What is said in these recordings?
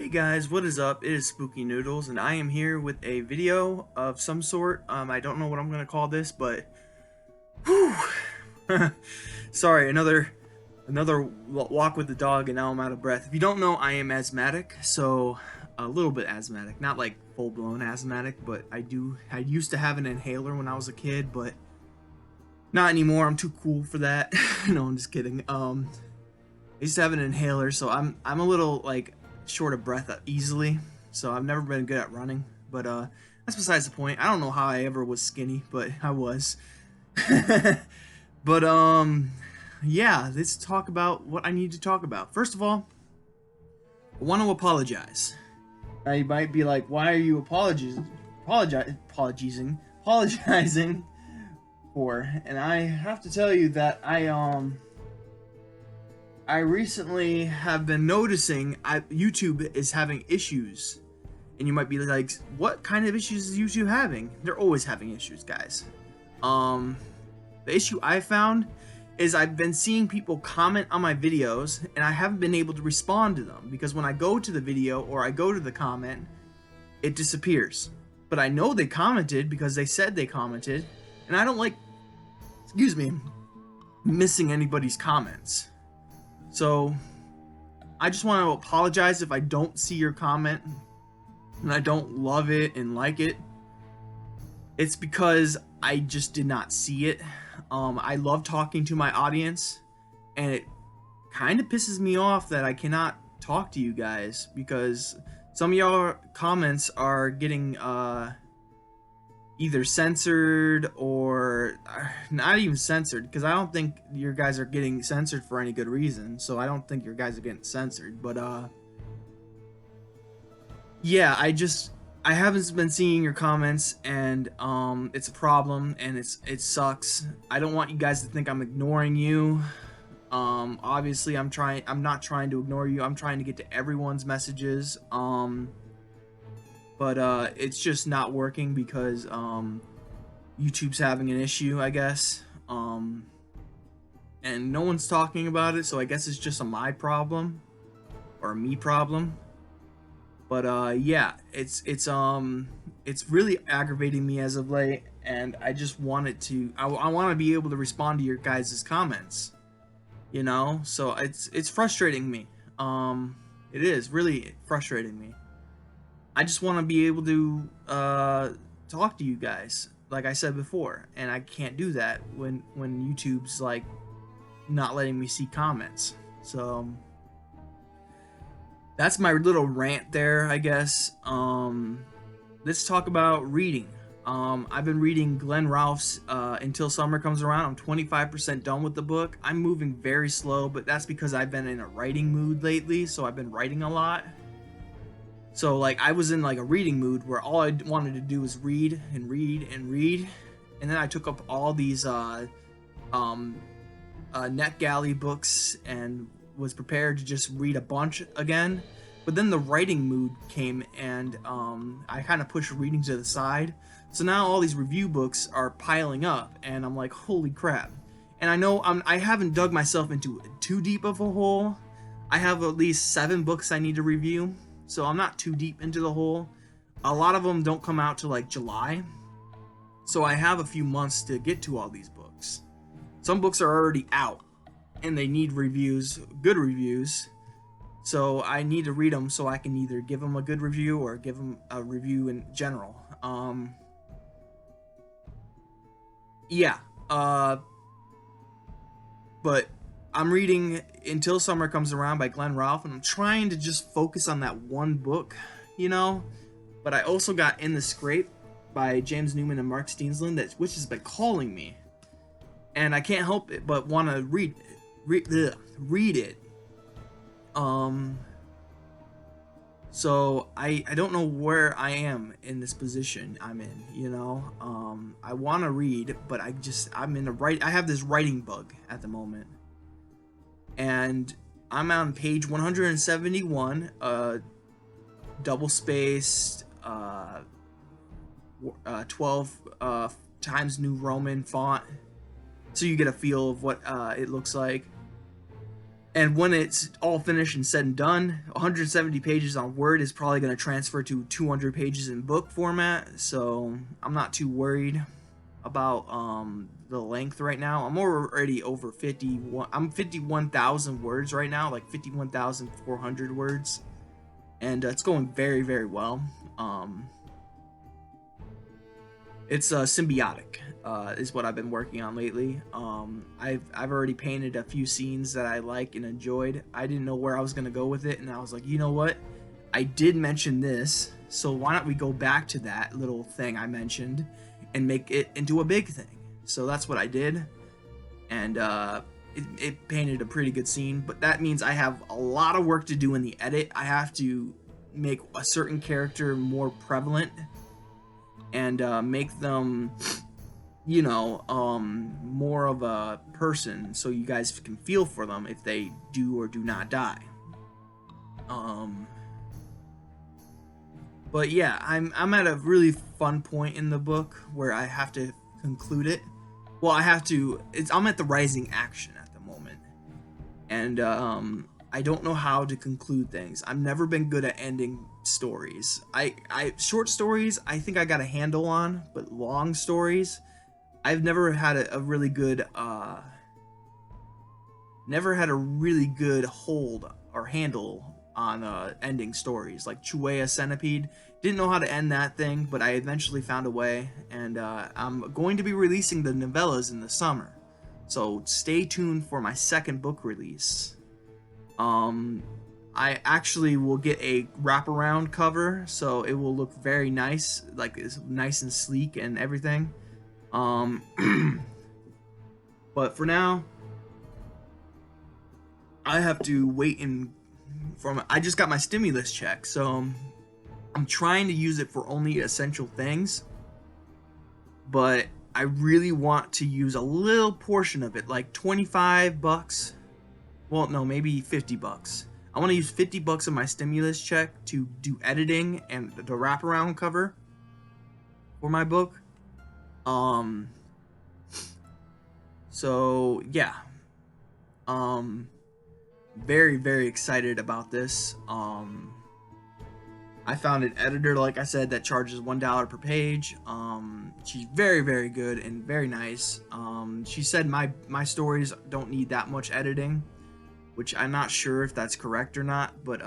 Hey guys, what is up? It is Spooky Noodles, and I am here with a video of some sort. I don't know what I'm gonna call this, but whew. Sorry, another walk with the dog, and now I'm out of breath. If you don't know, I am asthmatic, so a little bit asthmatic, not like full blown asthmatic, but I used to have an inhaler when I was a kid, but not anymore. I'm too cool for that. No, I'm just kidding. I used to have an inhaler, so I'm a little like short of breath easily. So I've never been good at running. But that's besides the point. I don't know how I ever was skinny, but I was. But yeah, let's talk about what I need to talk about. First of all, I want to apologize. Now you might be like, why are you apologizing for? And I have to tell you that I recently have been noticing YouTube is having issues. And you might be like, what kind of issues is YouTube having? They're always having issues, guys. The issue I found is I've been seeing people comment on my videos and I haven't been able to respond to them because when I go to the video or I go to the comment, it disappears. But I know they commented because they said they commented, and I don't like, excuse me, missing anybody's comments. So I just want to apologize if I don't see your comment and I don't love it and like it. It's because I just did not see it. I love talking to my audience, and it kind of pisses me off that I cannot talk to you guys because some of y'all comments are getting either censored or not even censored, because I don't think your guys are getting censored for any good reason. So I don't think your guys are getting censored. But yeah, I haven't been seeing your comments, and it's a problem, and it sucks. I don't want you guys to think I'm ignoring you. Obviously I'm not trying to ignore you. I'm trying to get to everyone's messages. But it's just not working because YouTube's having an issue, I guess. And no one's talking about it, so I guess it's just a my problem or a me problem. But yeah, it's really aggravating me as of late, and I just wanted to I want to be able to respond to your guys' comments, you know. So it's frustrating me. It is really frustrating me. I just want to be able to talk to you guys, like I said before, and I can't do that when YouTube's like not letting me see comments. So that's my little rant there, I guess. Let's talk about reading. I've been reading Glenn Ralph's Until Summer Comes Around. I'm 25% done with the book. I'm moving very slow, but that's because I've been in a writing mood lately, so I've been writing a lot. So like I was in like a reading mood where all I wanted to do was read and read and read, and then I took up all these NetGalley books and was prepared to just read a bunch again. But then the writing mood came, and I kind of pushed reading to the side. So now all these review books are piling up, and I'm like, holy crap. And I know I haven't dug myself into too deep of a hole. I have at least 7 books I need to review, so I'm not too deep into the hole. A lot of them don't come out till like July, so I have a few months to get to all these books. Some books are already out, and they need reviews, good reviews. So I need to read them so I can either give them a good review or give them a review in general. Yeah. But I'm reading Until Summer Comes Around by Glenn Ralph, and I'm trying to just focus on that one book, you know. But I also got In the Scrape by James Newman and Mark Steensland, which has been calling me, and I can't help it but want to read it. So I don't know where I am in this position I'm in, you know. I want to read, but I have this writing bug at the moment, and I'm on page 171, double spaced, 12 Times New Roman font, so you get a feel of what it looks like. And when it's all finished and said and done, 170 pages on Word is probably going to transfer to 200 pages in book format. So I'm not too worried about the length right now. I'm already over 51. I'm 51,000 words right now, like 51,400 words, and it's going very, very well. It's symbiotic. Is what I've been working on lately. I've already painted a few scenes that I like and enjoyed. I didn't know where I was gonna go with it, and I was like, you know what? I did mention this, so why don't we go back to that little thing I mentioned and make it into a big thing? So that's what I did, and it painted a pretty good scene. But that means I have a lot of work to do in the edit. I have to make a certain character more prevalent and make them, you know, more of a person, so you guys can feel for them if they do or do not die. But yeah, I'm at a really fun point in the book where I have to conclude it. Well, I'm at the rising action at the moment, and I don't know how to conclude things. I've never been good at ending stories. I short stories I think I got a handle on, but long stories I've never had a really good hold or handle on ending stories. Like Chueya Centipede, didn't know how to end that thing, but I eventually found a way, and I'm going to be releasing the novellas in the summer, so stay tuned for my second book release. I actually will get a wraparound cover, so it will look very nice, like it's nice and sleek and everything. But for now, I have to wait I just got my stimulus check, so I'm trying to use it for only essential things, but I really want to use a little portion of it, like $25. Well, no, maybe $50. I want to use $50 of my stimulus check to do editing and the wraparound cover for my book. So yeah. Very, very excited about this. I found an editor, like I said, that charges $1 per page. She's very, very good and very nice. She said my stories don't need that much editing, which I'm not sure if that's correct or not, but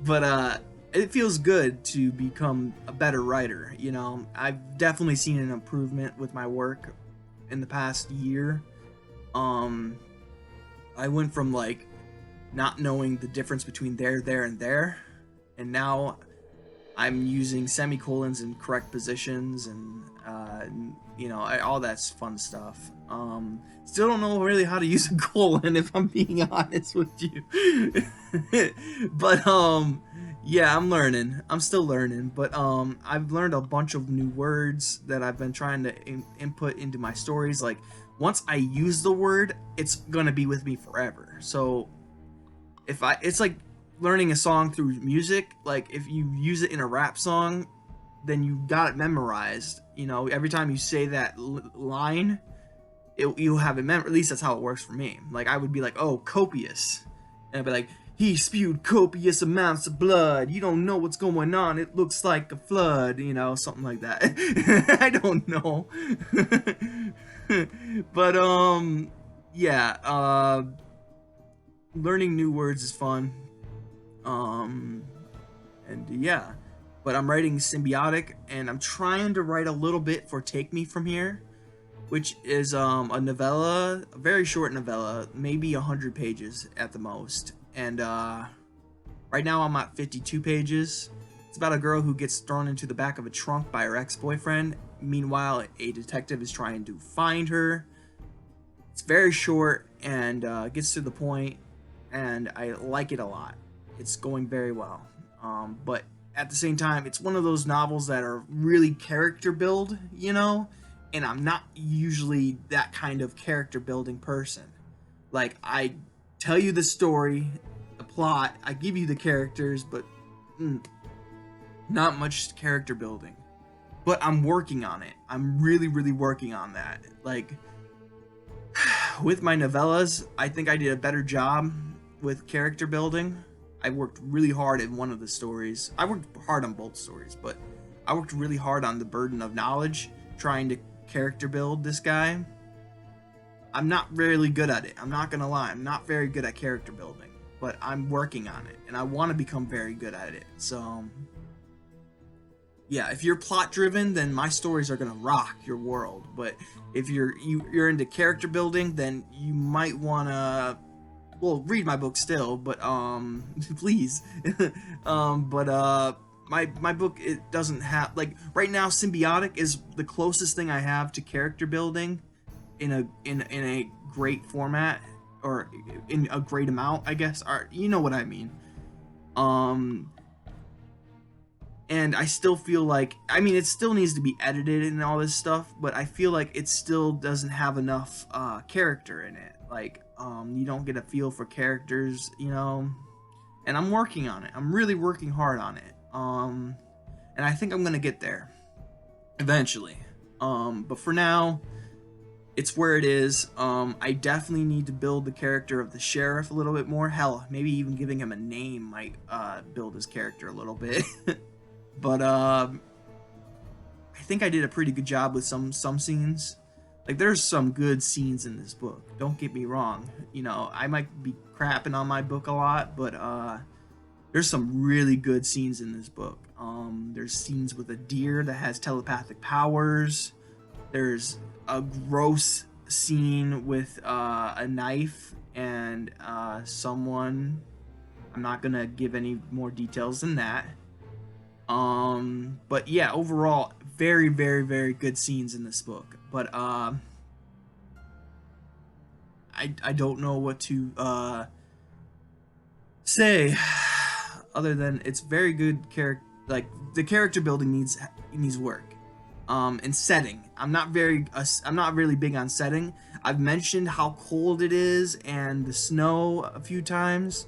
but it feels good to become a better writer. You know, I've definitely seen an improvement with my work in the past year. I went from like not knowing the difference between there, and there, and now I'm using semicolons in correct positions, and you know, all that's fun stuff. Still don't know really how to use a colon, if I'm being honest with you. But yeah, I'm learning. I'm still learning, but I've learned a bunch of new words that I've been trying to input into my stories. Like, once I use the word, it's gonna be with me forever. So it's like learning a song through music. Like, if you use it in a rap song, then you got it memorized. You know, every time you say that line, you'll have it memorized. At least that's how it works for me. Like, I would be like, oh, copious, and I'd be like, he spewed copious amounts of blood. You don't know what's going on. It looks like a flood. You know, something like that. I don't know. But yeah, learning new words is fun. And yeah, but I'm writing Symbiotic, and I'm trying to write a little bit for Take Me From Here, which is a novella, a very short novella, maybe 100 pages at the most. And right now I'm at 52 pages. It's about a girl who gets thrown into the back of a trunk by her ex-boyfriend. Meanwhile, a detective is trying to find her. It's very short and gets to the point, and I like it a lot. It's going very well. But at the same time, it's one of those novels that are really character build, you know? And I'm not usually that kind of character building person. Like, I tell you the story, the plot, I give you the characters, but not much character building. But I'm working on it. I'm really, really working on that. Like, with my novellas, I think I did a better job with character building. I worked really hard in one of the stories. I worked hard on both stories, but I worked really hard on the Burden of Knowledge, trying to character build this guy. I'm not really good at it. I'm not gonna lie. I'm not very good at character building, but I'm working on it, and I want to become very good at it. So, yeah, if you're plot driven, then my stories are gonna rock your world. But if you're into character building, then you might wanna, well, read my book still, but please. My book, it doesn't have, like, right now Symbiotic is the closest thing I have to character building in a great format, or in a great amount, I guess, or you know what I mean. And I still feel like, I mean, it still needs to be edited and all this stuff, but I feel like it still doesn't have enough character in it. Like, you don't get a feel for characters, you know. And I'm working on it. I'm really working hard on it. And I think I'm gonna get there eventually. But for now, it's where it is. I definitely need to build the character of the sheriff a little bit more. Hell, maybe even giving him a name might build his character a little bit. But I think I did a pretty good job with some scenes. Like, there's some good scenes in this book. Don't get me wrong. You know, I might be crapping on my book a lot, but there's some really good scenes in this book. There's scenes with a deer that has telepathic powers. There's a gross scene with a knife and someone. I'm not gonna give any more details than that. But yeah, overall, very, very, very good scenes in this book. But I don't know what to say other than it's very good character. Like, the character building needs work. And setting. I'm not really big on setting. I've mentioned how cold it is and the snow a few times,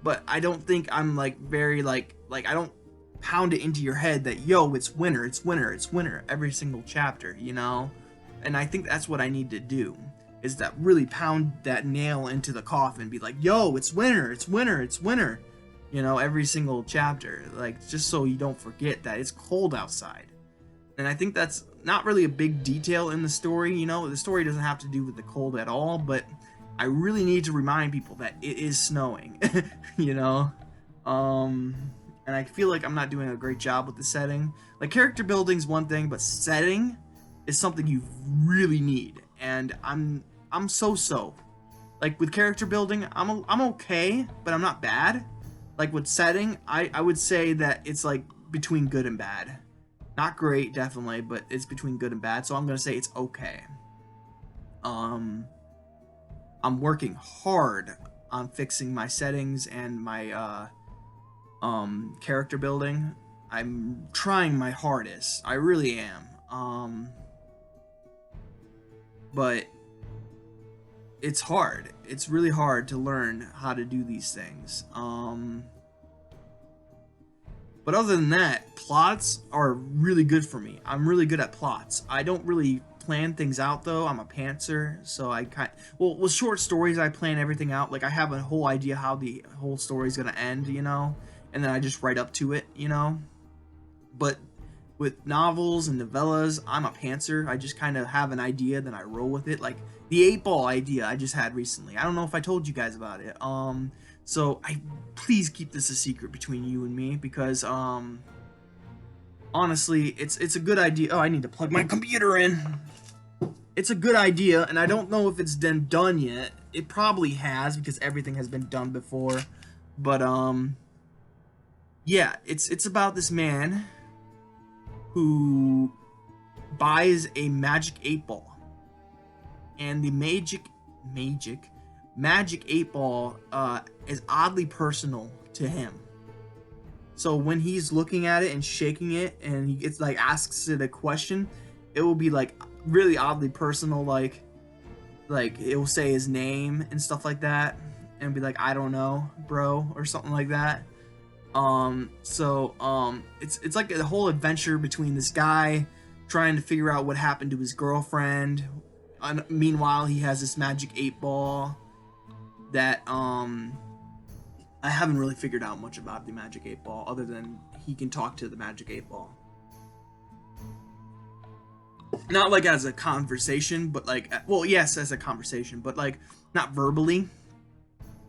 but I don't think I'm like very like I don't pound it into your head that, yo, it's winter, it's winter, it's winter every single chapter, you know? And I think that's what I need to do, is that really pound that nail into the coffin, be like, yo, it's winter, it's winter, it's winter, you know, every single chapter, like, just so you don't forget that it's cold outside. And I think that's not really a big detail in the story, you know? The story doesn't have to do with the cold at all, but I really need to remind people that it is snowing, you know? And I feel like I'm not doing a great job with the setting. Like, character building's one thing, but setting is something you really need. And I'm so-so. Like, with character building, I'm okay, but I'm not bad. Like, with setting, I would say that it's like between good and bad. Not great, definitely, but it's between good and bad, so I'm gonna say it's okay. I'm working hard on fixing my settings and my character building. I'm trying my hardest. I really am. But it's hard. It's really hard to learn how to do these things. But other than that, plots are really good for me. I'm really good at plots. I don't really plan things out, though. I'm a pantser, so well, with short stories, I plan everything out. Like, I have a whole idea how the whole story's gonna end, you know? And then I just write up to it, you know? But with novels and novellas, I'm a pantser. I just kind of have an idea, then I roll with it. Like, the 8-Ball idea I just had recently. I don't know if I told you guys about it. So please keep this a secret between you and me, because honestly, it's a good idea. Oh, I need to plug my computer in. It's a good idea, and I don't know if it's been done yet. It probably has, because everything has been done before. But yeah, it's about this man who buys a magic 8-Ball. And the magic 8-Ball is oddly personal to him. So when he's looking at it and shaking it, and he gets like asks it a question, it will be like really oddly personal, like it will say his name and stuff like that, and be like, I don't know, bro, or something like that. It's like a whole adventure between this guy trying to figure out what happened to his girlfriend, meanwhile, he has this magic 8 ball that I haven't really figured out much about the magic 8 ball, other than he can talk to the magic 8 ball. Not like as a conversation, but like, well, yes, as a conversation, but like not verbally.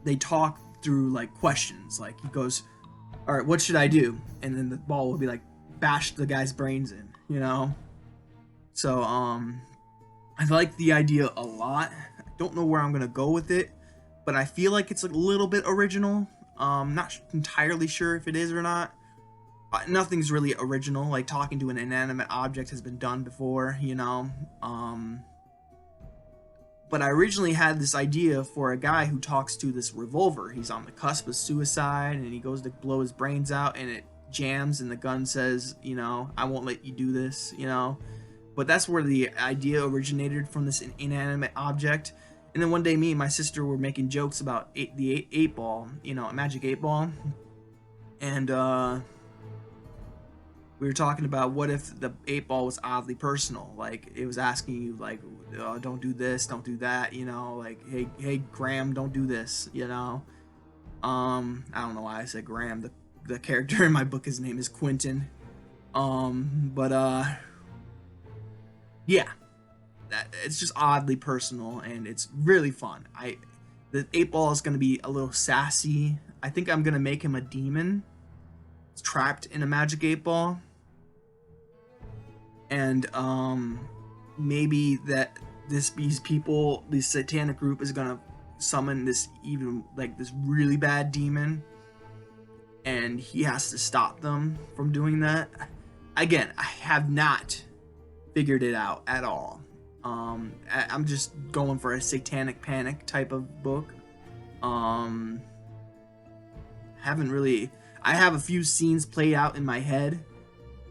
They talk through like questions. Like he goes, "All right, what should I do?" And then the ball will be like, bash the guy's brains in, you know. So I like the idea a lot. I don't know where I'm gonna go with it, but I feel like it's a little bit original. Not entirely sure if it is or not. Nothing's really original. Like talking to an inanimate object has been done before, you know. But I originally had this idea for a guy who talks to this revolver. He's on the cusp of suicide, and he goes to blow his brains out, and it jams, and the gun says, you know, "I won't let you do this," you know. But that's where the idea originated, from this inanimate object. And then one day, me and my sister were making jokes about the 8 ball, you know, a magic 8 ball, and we were talking about what if the 8 ball was oddly personal. Like it was asking you, like, don't do this, don't do that, you know, like, hey Graham, don't do this, you know. I don't know why I said Graham. The character in my book, his name is Quentin. Yeah, it's just oddly personal, and it's really fun. The 8 ball is gonna be a little sassy. I think I'm gonna make him a demon. It's trapped in a magic 8 ball. And maybe that these people, this satanic group, is gonna summon this this really bad demon, and he has to stop them from doing that. Again, I have not figured it out at all. I'm just going for a satanic panic type of book. I have a few scenes played out in my head,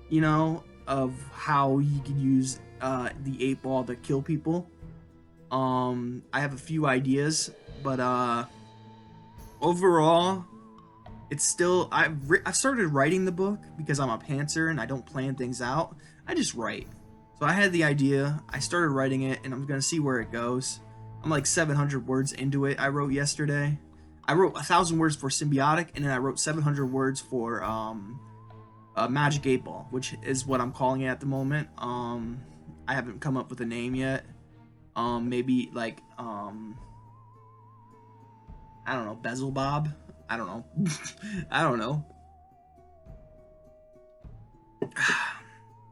you know, of how you could use the 8 ball to kill people. I have a few ideas, but overall, it's still, I've started writing the book because I'm a pantser and I don't plan things out. I just write. So I had the idea, I started writing it, and I'm gonna see where it goes. I'm like 700 words into it. I wrote yesterday. I wrote 1,000 words for Symbiotic, and then I wrote 700 words for Magic 8 Ball, which is what I'm calling it at the moment. I haven't come up with a name yet. Maybe like I don't know, Bezel Bob. I don't know. I don't know.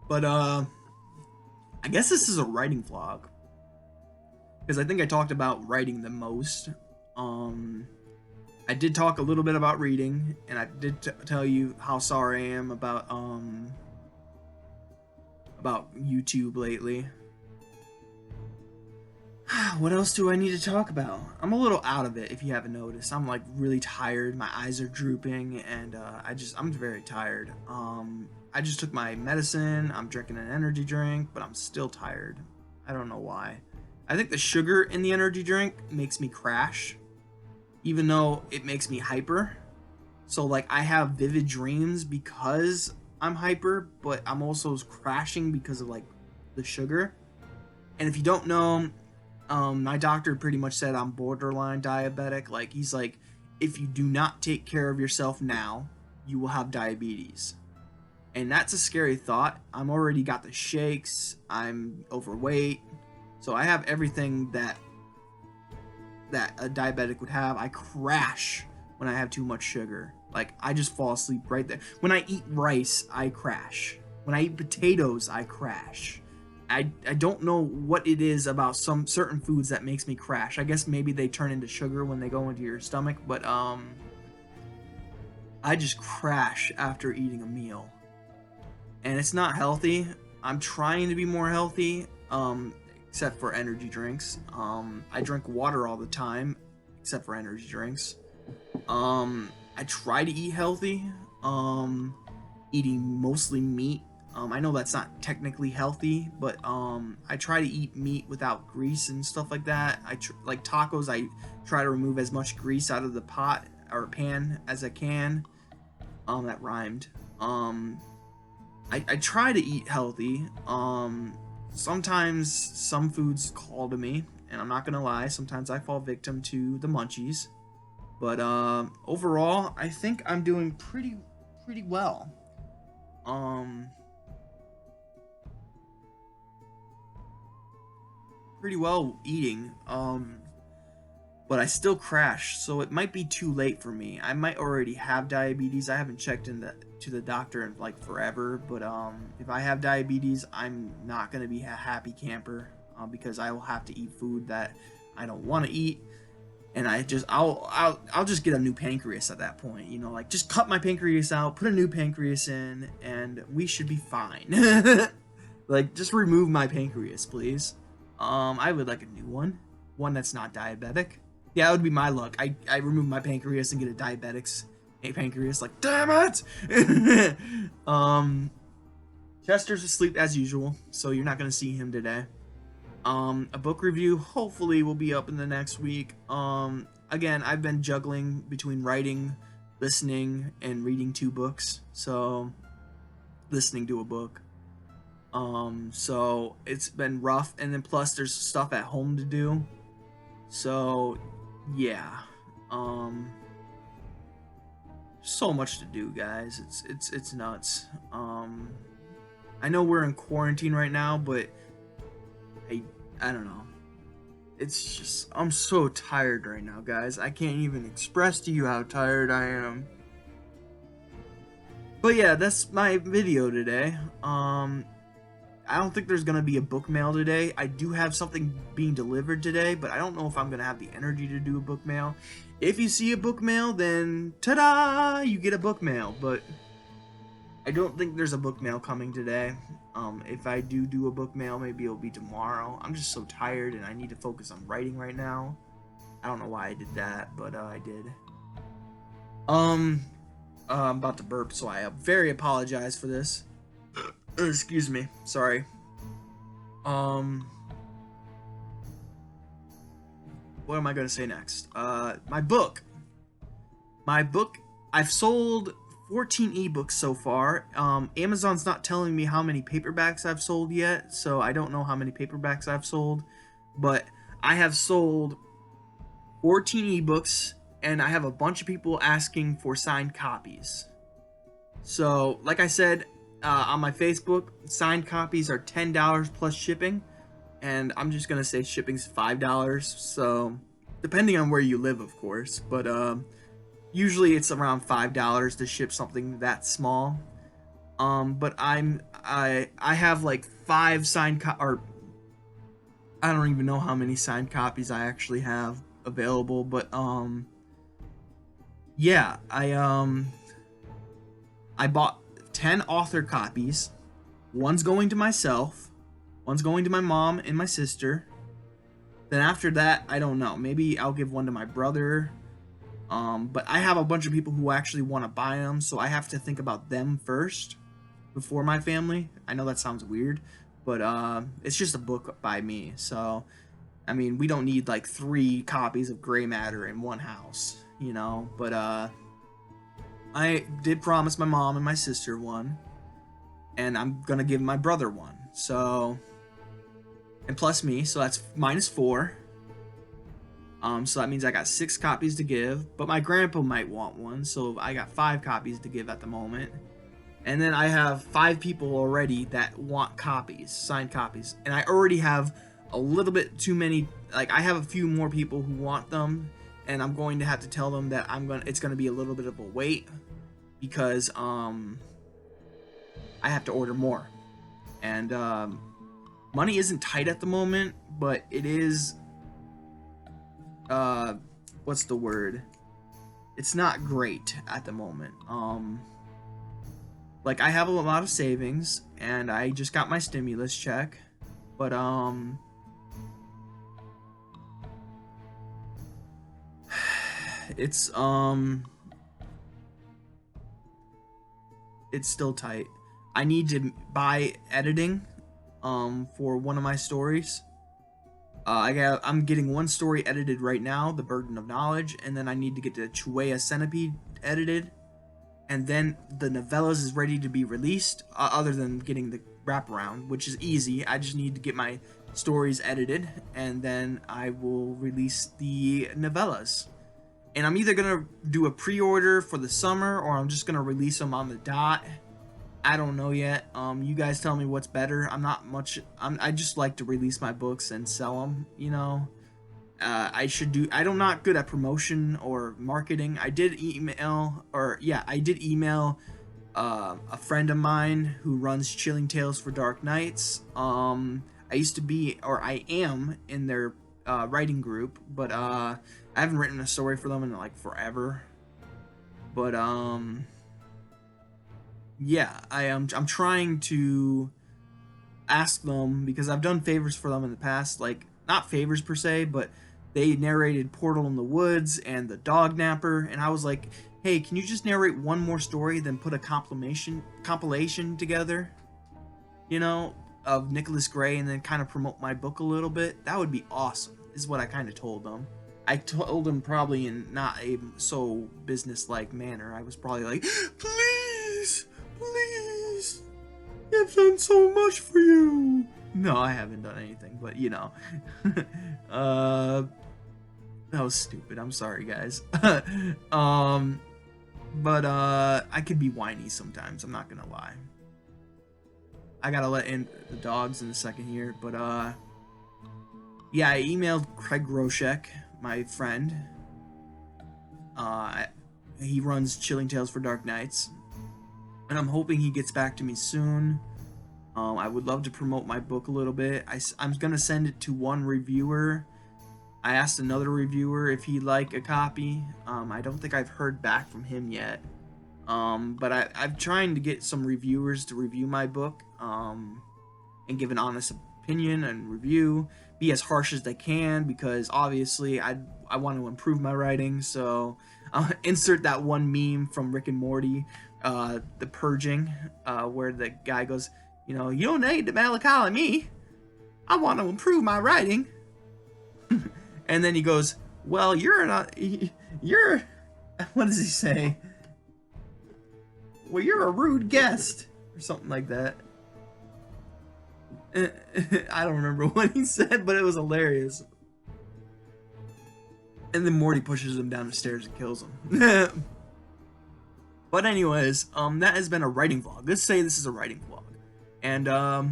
But I guess this is a writing vlog, because I think I talked about writing the most. I did talk a little bit about reading, and I did tell you how sorry I am about YouTube lately. What else do I need to talk about? I'm a little out of it, if you haven't noticed. I'm like really tired. My eyes are drooping, and I'm very tired. I just took my medicine. I'm drinking an energy drink, but I'm still tired. I don't know why. I think the sugar in the energy drink makes me crash, even though it makes me hyper. So like I have vivid dreams because I'm hyper, but I'm also crashing because of like the sugar. And if you don't know, my doctor pretty much said I'm borderline diabetic. Like he's like, if you do not take care of yourself now, you will have diabetes. And that's a scary thought. I'm already got the shakes. I'm overweight. So I have everything that a diabetic would have. I crash when I have too much sugar. Like I just fall asleep right there. When I eat rice, I crash. When I eat potatoes, I crash. I don't know what it is about some certain foods that makes me crash. I guess maybe they turn into sugar when they go into your stomach, but I just crash after eating a meal. And it's not healthy. I'm trying to be more healthy, except for energy drinks. I drink water all the time, except for energy drinks. I try to eat healthy, eating mostly meat. I know that's not technically healthy, but I try to eat meat without grease and stuff like that. Like tacos, I try to remove as much grease out of the pot or pan as I can. That rhymed. I try to eat healthy. sometimes some foods call to me, and I'm not gonna lie, sometimes I fall victim to the munchies. But overall, I think I'm doing pretty well. Um, pretty well eating. But I still crash, so it might be too late for me. I might already have diabetes. I haven't checked to the doctor in like forever, but if I have diabetes, I'm not gonna be a happy camper because I will have to eat food that I don't want to eat, and I'll just get a new pancreas at that point. You know, like just cut my pancreas out, put a new pancreas in, and we should be fine. Like just remove my pancreas, please. I would like a new one that's not diabetic. Yeah, that would be my luck. I remove my pancreas and get a pancreas. Like, damn it! Chester's asleep as usual, so you're not gonna see him today. A book review hopefully will be up in the next week. Again, I've been juggling between writing, listening, and reading 2 books. So, listening to a book. So it's been rough, and then plus there's stuff at home to do. So, yeah. So much to do, guys. It's nuts. I know we're in quarantine right now, but I don't know. It's just I'm so tired right now, guys. I can't even express to you how tired I am. But yeah, that's my video today. I don't think there's gonna be a book mail today. I do have something being delivered today, but I don't know if I'm gonna have the energy to do a book mail. If you see a book mail, then ta-da! You get a book mail. But I don't think there's a book mail coming today. If I do a book mail, maybe it'll be tomorrow. I'm just so tired, and I need to focus on writing right now. I don't know why I did that, but I did. I'm about to burp, so I very apologize for this. Excuse me. Sorry. What am I gonna say next? My book. I've sold 14 ebooks so far. Amazon's not telling me how many paperbacks I've sold yet, so I don't know how many paperbacks I've sold. But I have sold 14 ebooks, and I have a bunch of people asking for signed copies. So, like I said, on my Facebook, signed copies are $10 plus shipping, and I'm just gonna say shipping's $5. So, depending on where you live, of course, but usually it's around $5 to ship something that small. But I have like 5 signed or I don't even know how many signed copies I actually have available, but yeah, I bought 10 author copies. One's going to myself, one's going to my mom and my sister. Then after that, I don't know. Maybe I'll give one to my brother. But I have a bunch of people who actually want to buy them, so I have to think about them first before my family. I know that sounds weird, but it's just a book by me. So, I mean, we don't need like 3 copies of Gray Matter in one house, you know. But I did promise my mom and my sister one, and I'm gonna give my brother one. So, and plus me, so that's -4. So that means I got 6 copies to give, but my grandpa might want one, so I got 5 copies to give at the moment. And then I have 5 people already that want copies, signed copies, and I already have a little bit too many. Like, I have a few more people who want them, and I'm going to have to tell them that it's gonna be a little bit of a wait, because I have to order more. And money isn't tight at the moment, but it is what's the word? It's not great at the moment. Like, I have a lot of savings, and I just got my stimulus check, but it's still tight. I need to buy editing for one of my stories. I'm getting one story edited right now, The Burden of Knowledge, and then I need to get the Chuea Centipede edited, and then the novellas is ready to be released, other than getting wraparound, which is easy. I just need to get my stories edited, and then I will release the novellas. And I'm either gonna do a pre-order for the summer, or I'm just gonna release them on the dot. I don't know yet. You guys tell me what's better. I just like to release my books and sell them. You know, I'm not good at promotion or marketing. I did email a friend of mine who runs Chilling Tales for Dark Nights. I used to be, or I am, in their writing group, but I haven't written a story for them in like forever. But yeah, I'm trying to ask them, because I've done favors for them in the past, like not favors per se, but they narrated Portal in the Woods and The Dog Napper, and I was like, hey, can you just narrate one more story, then put a compilation together, you know, of Nicholas Gray, and then kind of promote my book a little bit? That would be awesome, is what I kind of told them. I told them probably in not a so business-like manner. I was probably like, please, please, I've done so much for you. No, I haven't done anything, but you know. That was stupid. I'm sorry, guys. But I could be whiny sometimes, I'm not gonna lie. I gotta let in the dogs in a second here, but yeah, I emailed Craig Groshek, my friend. He runs Chilling Tales for Dark Nights, and I'm hoping he gets back to me soon. I would love to promote my book a little bit. I'm gonna send it to one reviewer. I asked another reviewer if he'd like a copy. I don't think I've heard back from him yet. But I'm trying to get some reviewers to review my book, and give an honest opinion and review. Be as harsh as they can, because obviously I want to improve my writing. So I'll insert that one meme from Rick and Morty, The Purging, where the guy goes, you know, you don't need to melancholy me. I want to improve my writing. And then he goes, well, you're what does he say? Well, you're a rude guest, or something like that. I don't remember what he said, but it was hilarious. And then Morty pushes him down the stairs and kills him. But anyways, that has been a writing vlog. Let's say this is a writing vlog. And I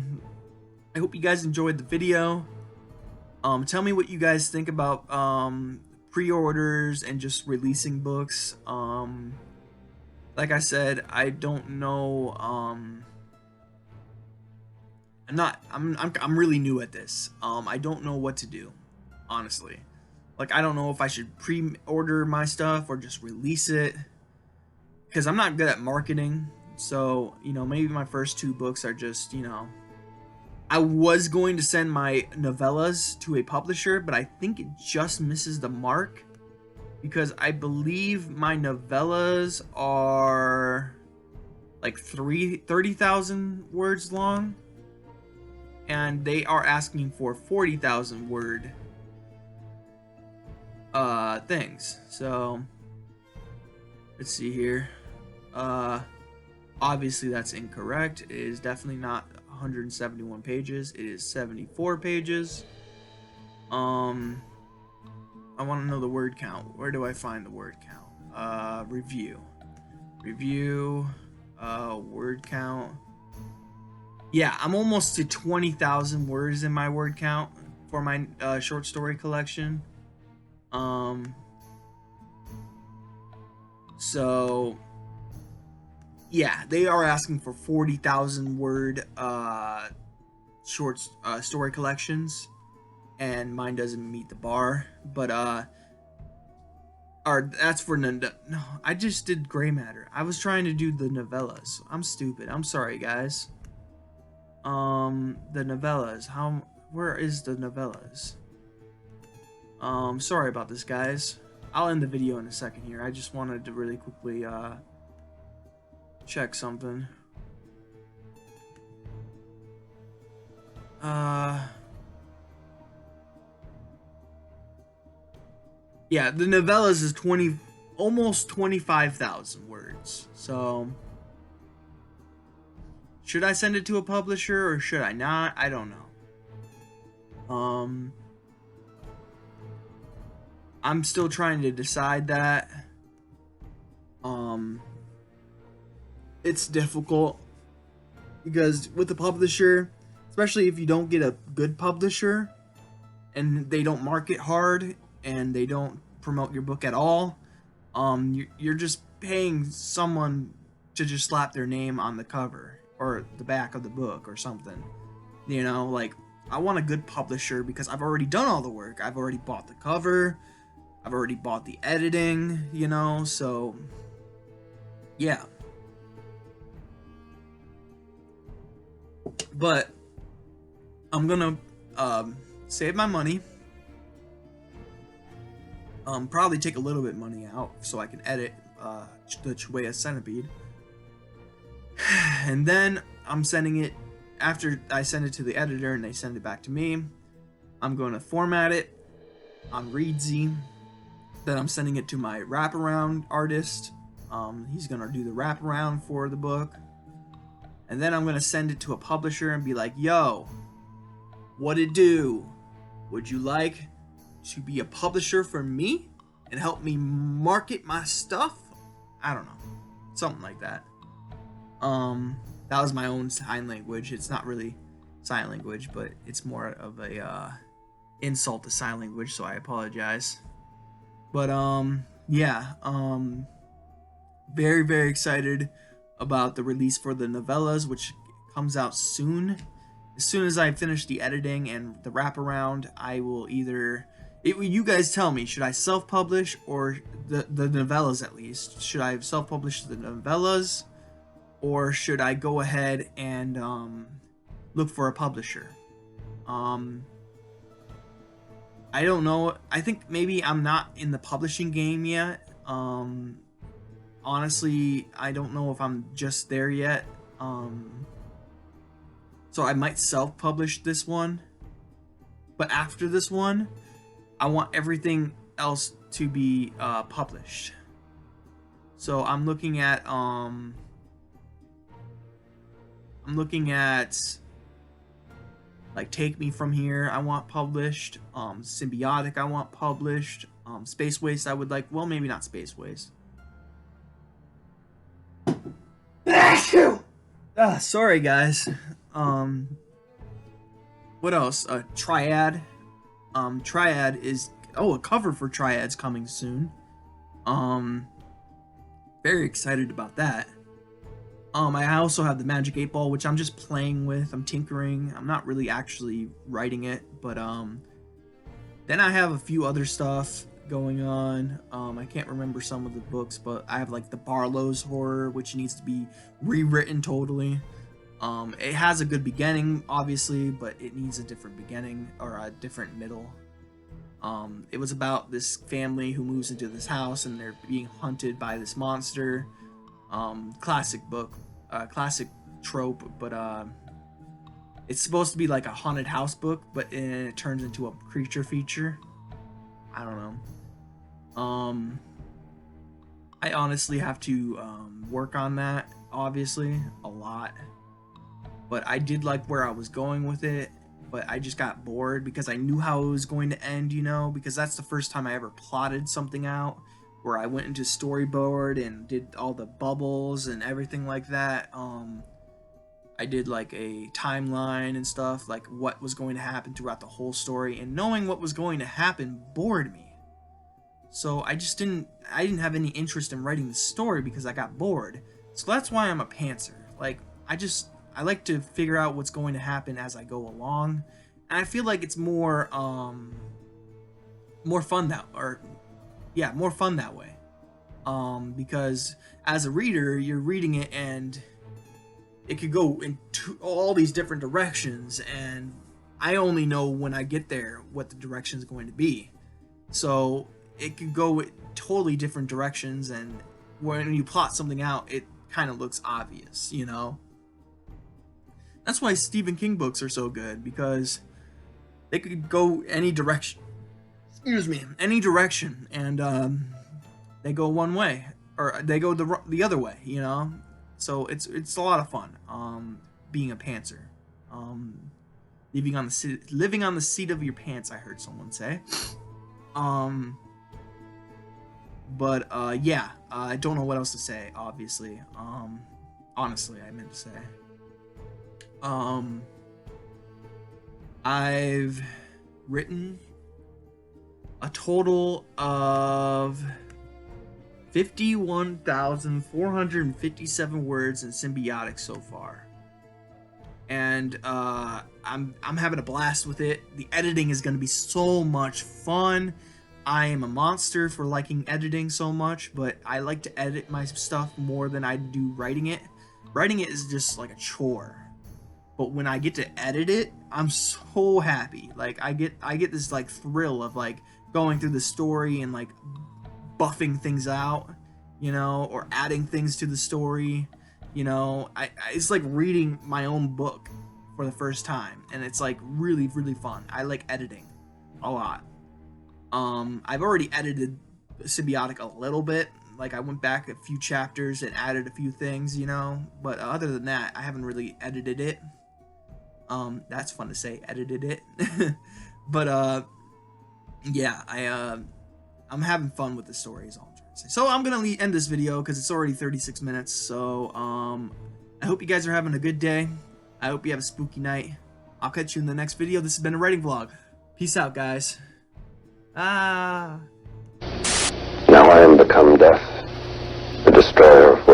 hope you guys enjoyed the video. Tell me what you guys think about pre-orders and just releasing books. Like I said, I don't know. I'm really new at this. I don't know what to do, honestly. Like, I don't know if I should pre-order my stuff or just release it, because I'm not good at marketing. So, you know, maybe my first 2 books are just, you know, I was going to send my novellas to a publisher, but I think it just misses the mark, because I believe my novellas are like 30,000 words long, and they are asking for 40,000 word things. So let's see here. Obviously that's incorrect. It is definitely not 171 pages. It is 74 pages. I want to know the word count. Where do I find the word count? Review, word count. Yeah, I'm almost to 20,000 words in my word count for my short story collection. So yeah, they are asking for 40,000 word short story collections, and mine doesn't meet the bar. But that's for no, I just did gray matter. I was trying to do the novellas. I'm stupid. I'm sorry, guys. The novellas. Where is the novellas? Sorry about this, guys. I'll end the video in a second here. I just wanted to really quickly check something. Yeah, the novellas is almost 25,000 words. So Should I send it to a publisher or should I not? I don't know. I'm still trying to decide that. It's difficult because with the publisher, especially if you don't get a good publisher and they don't market hard and they don't promote your book at all, you're just paying someone to just slap their name on the cover or the back of the book or something. You know, like, I want a good publisher because I've already done all the work. I've already bought the cover. I've already bought the editing, you know, so yeah. But I'm gonna save my money. Probably take a little bit of money out so I can edit the Chwaya Centipede. And then I'm sending it, after I send it to the editor and they send it back to me, I'm going to format it on Reedsy. Then I'm sending it to my wraparound artist. He's going to do the wraparound for the book. And then I'm going to send it to a publisher and be like, yo, what it do? Would you like to be a publisher for me and help me market my stuff? I don't know. Something like that. That was my own sign language. It's not really sign language, but it's more of a insult to sign language, so I apologize. But yeah, very, very excited about the release for the novellas, which comes out soon. As soon as I finish the editing and the wraparound, I will either... you guys tell me, should I self-publish or the novellas at least? Should I self-publish the novellas or should I go ahead and look for a publisher? I don't know. I think maybe I'm not in the publishing game yet. Honestly, I don't know if I'm just there yet. So I might self-publish this one. But after this one, I want everything else to be published. So I'm looking at like Take Me From Here, I want published. Symbiotic, I want published. Space Waste, I would like. Well, maybe not Space Waste. Sorry, guys. What else? Triad. Triad is... Oh, a cover for Triad's coming soon. Very excited about that. I also have the Magic 8 Ball, which I'm just playing with. I'm tinkering. I'm not really actually writing it, but then I have a few other stuff going on. I can't remember some of the books, but I have like the Barlow's Horror, which needs to be rewritten totally. It has a good beginning, obviously, but it needs a different beginning or a different middle. It was about this family who moves into this house and they're being hunted by this monster. Classic book, classic trope, but it's supposed to be like a haunted house book, but it turns into a creature feature. I don't know. I honestly have to work on that, obviously, a lot. But I did like where I was going with it, but I just got bored because I knew how it was going to end, you know, because that's the first time I ever plotted something out, where I went into storyboard and did all the bubbles and everything like that. I did like a timeline and stuff, like what was going to happen throughout the whole story, and knowing what was going to happen bored me. So I didn't have any interest in writing the story because I got bored. So that's why I'm a pantser. Like, I like to figure out what's going to happen as I go along. And I feel like it's more fun that way. Because as a reader, you're reading it and it could go into all these different directions, and I only know when I get there what the direction is going to be. So it could go totally different directions, and when you plot something out, it kind of looks obvious, you know? That's why Stephen King books are so good, because they could go any direction. Any direction, and they go one way, or they go the other way, you know? So it's a lot of fun. being a pantser. Living on the seat of your pants, I heard someone say. But yeah, I don't know what else to say, obviously. Honestly, I meant to say. I've written a total of 51,457 words in Symbiotic so far. And I'm having a blast with it. The editing is going to be so much fun. I am a monster for liking editing so much, but I like to edit my stuff more than I do writing it. Writing it is just like a chore. But when I get to edit it, I'm so happy. Like I get this like thrill of like going through the story and like buffing things out, you know, or adding things to the story. You know, it's like reading my own book for the first time, and it's like really, really fun. I like editing a lot. I've already edited Symbiotic a little bit. Like I went back a few chapters and added a few things, you know. But other than that, I haven't really edited it. That's fun to say, edited it. But yeah, I'm having fun with the story is all I'm trying to say. So I'm gonna end this video because it's already 36 minutes. So I hope you guys are having a good day. I hope you have a spooky night. I'll catch you in the next video. This has been a writing vlog. Peace out, guys. Now I am become death, the destroyer of